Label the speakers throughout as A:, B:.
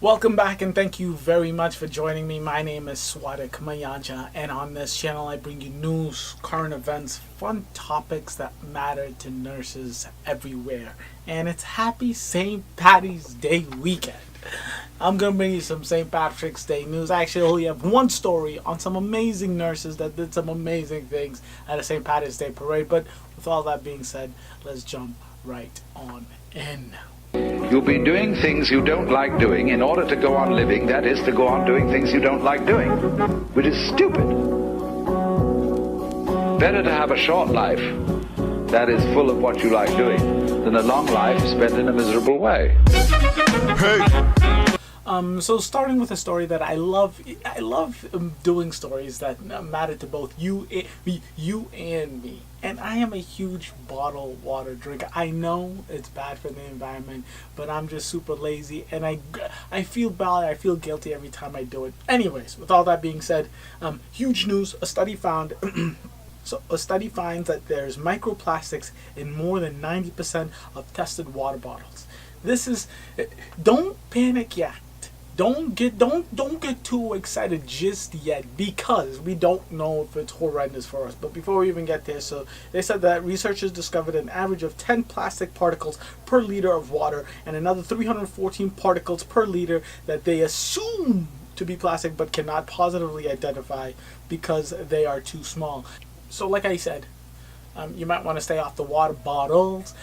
A: Welcome back and thank you very much for joining me. My name is Swadik Mayaja, and on this channel I bring you news, current events, fun topics that matter to nurses everywhere. And it's happy St. Patty's Day weekend. I'm going to bring you some St. Patrick's Day news. I actually only have one story on some amazing nurses that did some amazing things at a St. Patrick's Day parade. But with all that being said, let's jump right on in.
B: You'll be doing things you don't like doing in order to go on living, that is, to go on doing things you don't like doing, which is stupid. Better to have a short life that is full of what you like doing than a long life spent in a miserable way.
A: So starting with a story that I love doing stories that matter to both you and me. And I am a huge bottled water drinker. I know it's bad for the environment, but I'm just super lazy, and I feel bad. I feel guilty every time I do it. Anyways, with all that being said, huge news. A study found. So a study finds that there's microplastics in more than 90% of tested water bottles. This is. Don't panic yet. Don't get too excited just yet, because we don't know if it's horrendous for us. But before we even get there, so they said that researchers discovered an average of 10 plastic particles per liter of water and another 314 particles per liter that they assume to be plastic but cannot positively identify because they are too small. So like I said, you might want to stay off the water bottles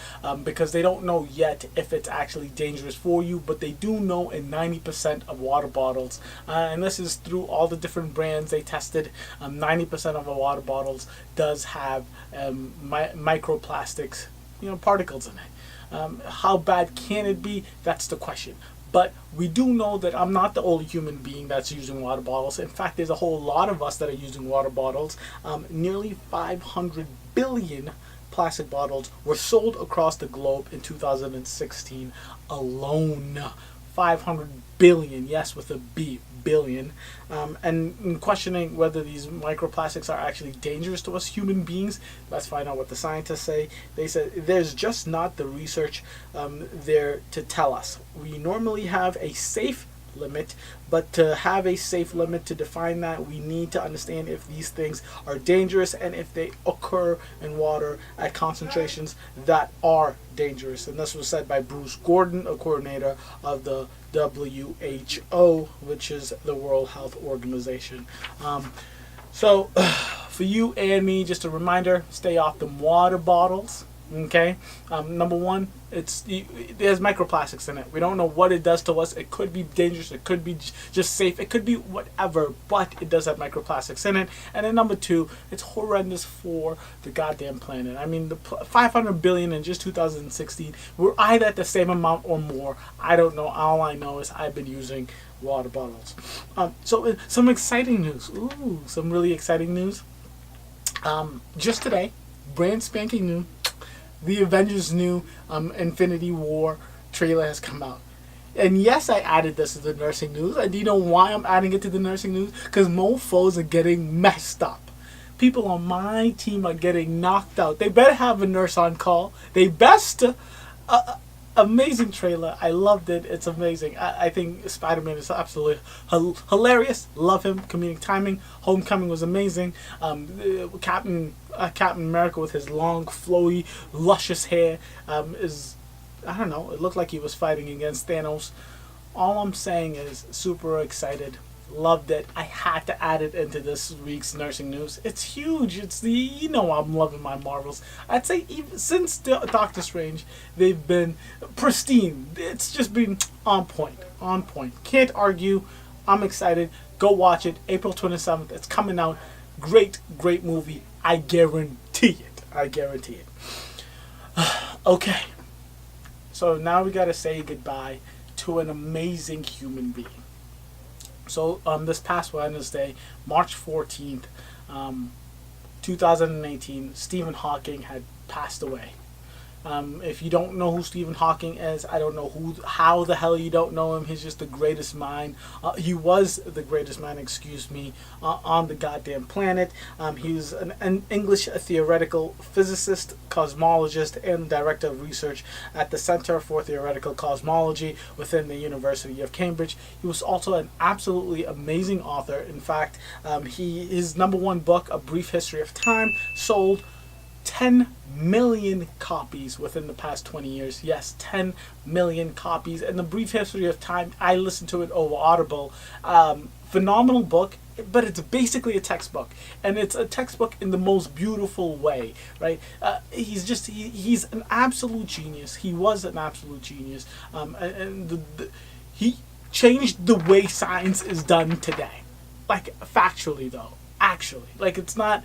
A: because they don't know yet if it's actually dangerous for you, but they do know in 90% of water bottles, and this is through all the different brands they tested. 90% of the water bottles does have microplastics, particles in it. How bad can it be? That's the question. But we do know that I'm not the only human being that's using water bottles. In fact, there's a whole lot of us that are using water bottles. Nearly 500 billion plastic bottles were sold across the globe in 2016 alone. 500 billion, yes, with a B, billion. And in questioning whether these microplastics are actually dangerous to us human beings, let's find out what the scientists say. They said there's just not the research there to tell us. We normally have a safe limit, but to have a safe limit, to define that, we need to understand if these things are dangerous and if they occur in water at concentrations that are dangerous. And this was said by Bruce Gordon, a coordinator of the WHO, which is the World Health Organization. So for you and me, just a reminder, stay off them water bottles. Okay, number one, there's microplastics in it. We don't know what it does to us. It could be dangerous. It could be just safe. It could be whatever, but it does have microplastics in it. And then number two, it's horrendous for the goddamn planet. I mean, the 500 billion in just 2016. We're either at the same amount or more. I don't know. All I know is I've been using water bottles. So some exciting news. Ooh, some really exciting news. Just today, brand spanking new. The Avengers new Infinity War trailer has come out. And yes, I added this to the nursing news. And do you know why I'm adding it to the nursing news? Because mofos are getting messed up. People on my team are getting knocked out. They better have a nurse on call. They best. Amazing trailer. I loved it. It's amazing. I think Spider-Man is absolutely hilarious. Love him. Comedic timing. Homecoming was amazing. Captain America with his long, flowy, luscious hair is, I don't know, it looked like he was fighting against Thanos. All I'm saying is super excited. Loved it. I had to add it into this week's nursing news. It's huge. It's I'm loving my Marvels. I'd say even since Doctor Strange, they've been pristine. It's just been on point. On point. Can't argue. I'm excited. Go watch it. April 27th. It's coming out. Great, great movie. I guarantee it. I guarantee it. Okay. So now we gotta say goodbye to an amazing human being. So this past Wednesday, March 14th, 2018, Stephen Hawking had passed away. If you don't know who Stephen Hawking is, I don't know how the hell you don't know him. He's just the greatest mind. He was the greatest mind, on the goddamn planet. He was an English theoretical physicist, cosmologist, and director of research at the Center for Theoretical Cosmology within the University of Cambridge. He was also an absolutely amazing author. In fact, his #1 book, A Brief History of Time, sold 10 million copies within the past 20 years. Yes, 10 million copies. And The Brief History of Time, I listened to it over Audible. Phenomenal book, but it's basically a textbook. And it's a textbook in the most beautiful way, right? He's an absolute genius. He was an absolute genius. He changed the way science is done today. Like, factually, though. Actually. Like, it's not...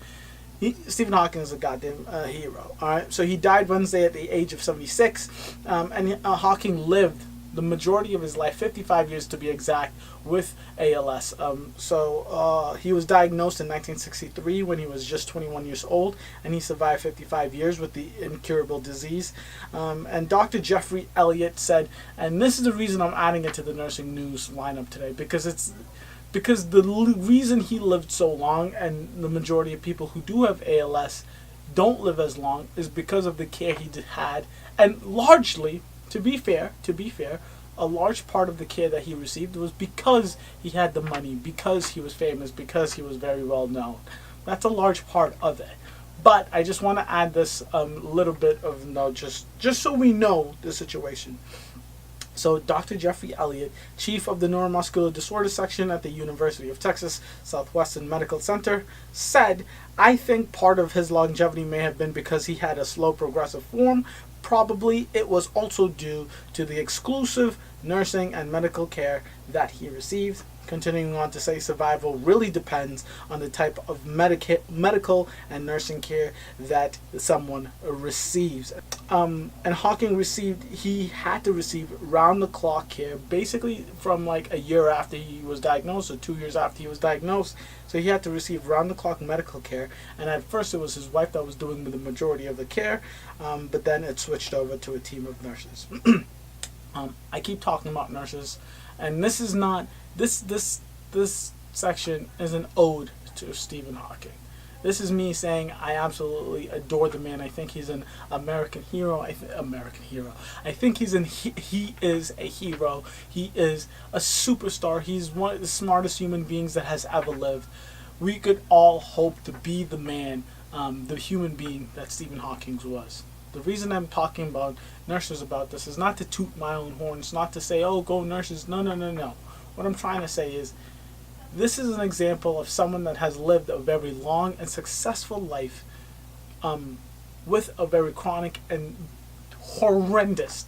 A: Stephen Hawking is a goddamn hero. All right, so he died Wednesday at the age of 76, and Hawking lived the majority of his life, 55 years to be exact, with ALS. He was diagnosed in 1963 when he was just 21 years old, and he survived 55 years with the incurable disease. And Dr. Jeffrey Elliott said, and this is the reason I'm adding it to the nursing news lineup today, because the reason he lived so long, and the majority of people who do have ALS don't live as long, is because of the care he had. And largely, to be fair, a large part of the care that he received was because he had the money, because he was famous, because he was very well known. That's a large part of it. But I just want to add this little bit of just so we know the situation. So Dr. Jeffrey Elliott, chief of the neuromuscular disorders section at the University of Texas Southwestern Medical Center, said, "I think part of his longevity may have been because he had a slow progressive form. Probably it was also due to the exclusive nursing and medical care that he received." Continuing on to say, survival really depends on the type of medical and nursing care that someone receives. And Hawking he had to receive round-the-clock care basically from like a year after he was diagnosed, or 2 years after he was diagnosed. So he had to receive round-the-clock medical care. And at first it was his wife that was doing the majority of the care, but then it switched over to a team of nurses. I keep talking about nurses, and this is not... This section is an ode to Stephen Hawking. This is me saying I absolutely adore the man. I think he's an American hero. I think he is a hero. He is a superstar. He's one of the smartest human beings that has ever lived. We could all hope to be the man, the human being that Stephen Hawking was. The reason I'm talking about nurses about this is not to toot my own horn. It's not to say, oh, go nurses. No. What I'm trying to say is, this is an example of someone that has lived a very long and successful life with a very chronic and horrendous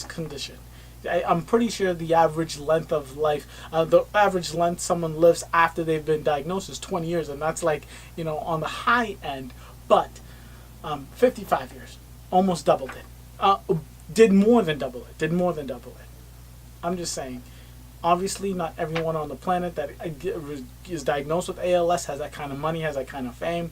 A: condition. I'm pretty sure the average length of life, the average length someone lives after they've been diagnosed is 20 years, and that's like, on the high end. But 55 years, almost doubled it. Did more than double it. I'm just saying. Obviously, not everyone on the planet that is diagnosed with ALS has that kind of money, has that kind of fame.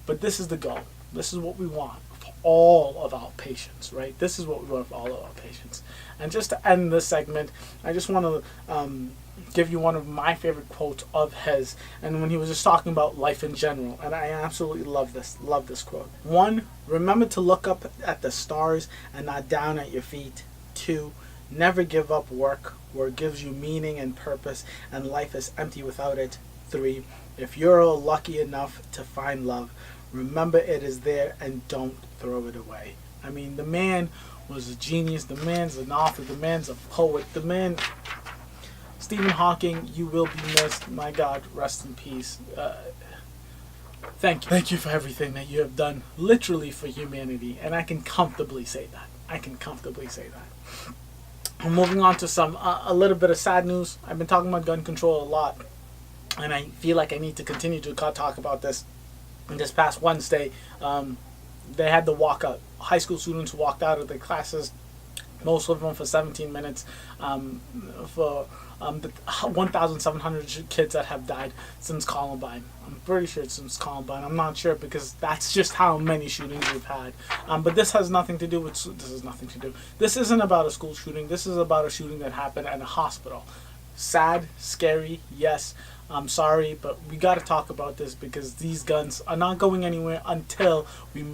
A: But this is the goal. This is what we want for all of our patients, right? This is what we want for all of our patients. And just to end this segment, I just want to give you one of my favorite quotes of his. And when he was just talking about life in general. And I absolutely love this quote. 1, remember to look up at the stars and not down at your feet. 2, never give up work where it gives you meaning and purpose, and life is empty without it. 3, if you're lucky enough to find love, remember it is there and don't throw it away. I mean, the man was a genius. The man's an author. The man's a poet. The man, Stephen Hawking, you will be missed. My God, rest in peace. Thank you. Thank you for everything that you have done, literally, for humanity. And I can comfortably say that. I'm moving on to a little bit of sad news. I've been talking about gun control a lot, and I feel like I need to continue to talk about this. And this past Wednesday, they had the walkout. High school students walked out of their classes most of them for 17 minutes, for the 1,700 kids that have died since Columbine. I'm pretty sure it's since Columbine. I'm not sure because that's just how many shootings we've had. But this has nothing to do with. This has nothing to do. This isn't about a school shooting. This is about a shooting that happened at a hospital. Sad, scary, yes. I'm sorry, but we got to talk about this because these guns are not going anywhere until we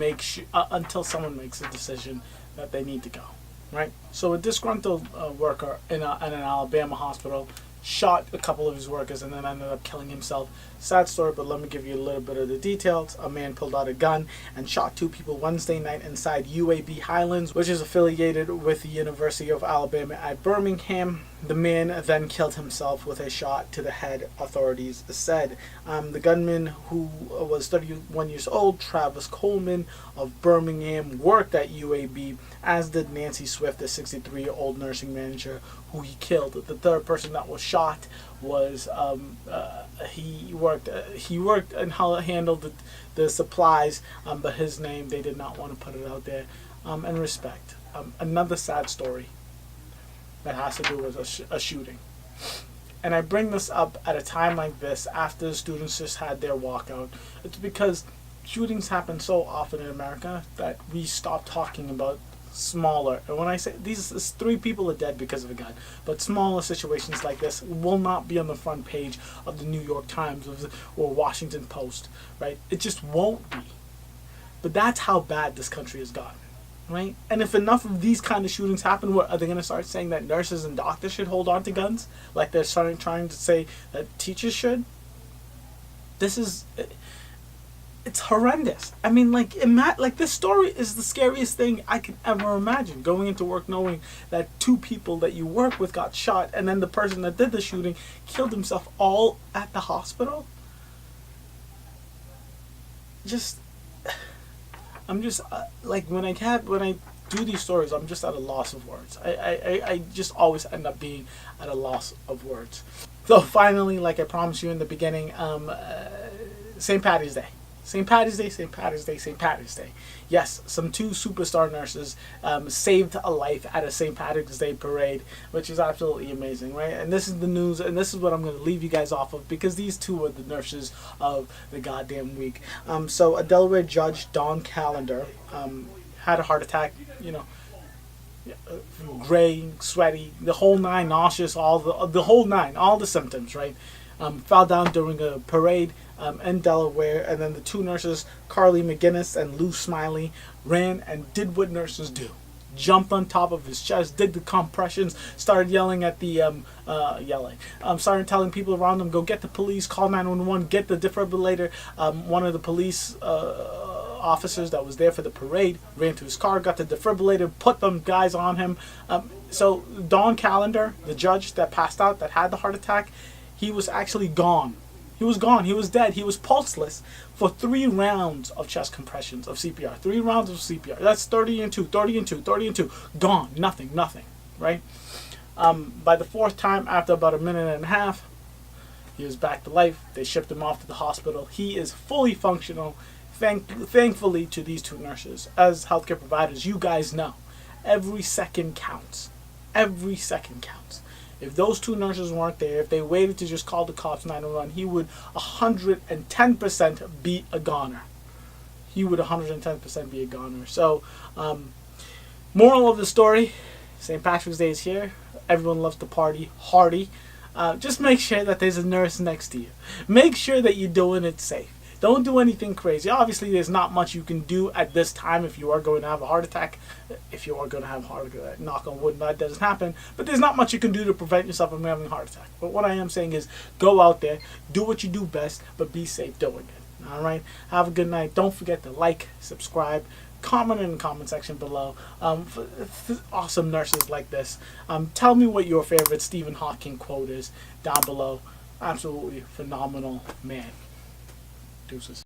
A: until someone makes a decision that they need to go. Right? So a disgruntled worker in an Alabama hospital shot a couple of his workers and then ended up killing himself. Sad story, but let me give you a little bit of the details. A man pulled out a gun and shot 2 people Wednesday night inside UAB Highlands, which is affiliated with the University of Alabama at Birmingham. The man then killed himself with a shot to the head, authorities said. The gunman, who was 31 years old, Travis Coleman of Birmingham, worked at UAB, as did Nancy Swift, a 63-year-old nursing manager who he killed. The third person that was shot was he worked and handled the supplies, but his name, they did not want to put it out there, in respect. Another sad story that has to do with a shooting. And I bring this up at a time like this after the students just had their walkout. It's because shootings happen so often in America that we stop talking about smaller. And when I say these 3 people are dead because of a gun, but smaller situations like this will not be on the front page of the New York Times or Washington Post, right? It just won't be. But that's how bad this country has gotten. Right? And if enough of these kind of shootings happen, what are they going to start saying that nurses and doctors should hold on to guns, like they're trying to say that teachers should? It's horrendous. I mean, like this story is the scariest thing I could ever imagine. Going into work knowing that 2 people that you work with got shot, and then the person that did the shooting killed himself, all at the hospital. I'm just like when I do these stories, I'm just at a loss of words. I just always end up being at a loss of words. So finally, like I promised you in the beginning, St. Patty's Day. St. Patty's Day, St. Patty's Day, St. Patty's Day. Yes, some 2 superstar nurses saved a life at a St. Patty's Day parade, which is absolutely amazing, right? And this is the news, and this is what I'm going to leave you guys off of, because these 2 are the nurses of the goddamn week. So a Delaware judge, Dawn Callender, had a heart attack, gray, sweaty, the whole 9, nauseous, all the whole 9, all the symptoms, right? Fell down during a parade in Delaware, and then the 2 nurses, Carly McGinnis and Lou Smiley, ran and did what nurses do. Jumped on top of his chest, did the compressions, started yelling at the, started telling people around him, go get the police, call 911, get the defibrillator. One of the police officers that was there for the parade ran to his car, got the defibrillator, put them guys on him. So Dawn Callender, the judge that passed out, that had the heart attack, he was actually gone. He was gone. He was dead. He was pulseless for 3 rounds of chest compressions of CPR. 3 rounds of CPR. That's 30 and 2, 30 and 2, 30 and 2. Gone. Nothing. Right? By the 4th time, after about a minute and a half, he was back to life. They shipped him off to the hospital. He is fully functional. Thankfully to these 2 nurses. As healthcare providers, you guys know, every second counts. Every second counts. If those 2 nurses weren't there, if they waited to just call the cops 911, he would 110% be a goner. He would 110% be a goner. So, moral of the story, St. Patrick's Day is here. Everyone loves to party hardy. Just make sure that there's a nurse next to you. Make sure that you're doing it safe. Don't do anything crazy. Obviously, there's not much you can do at this time if you are going to have a heart attack. If you are going to have a heart attack, knock on wood, that doesn't happen. But there's not much you can do to prevent yourself from having a heart attack. But what I am saying is go out there, do what you do best, but be safe doing it. All right? Have a good night. Don't forget to like, subscribe, comment in the comment section below. For awesome nurses like this. Tell me what your favorite Stephen Hawking quote is down below. Absolutely phenomenal man. Deuces.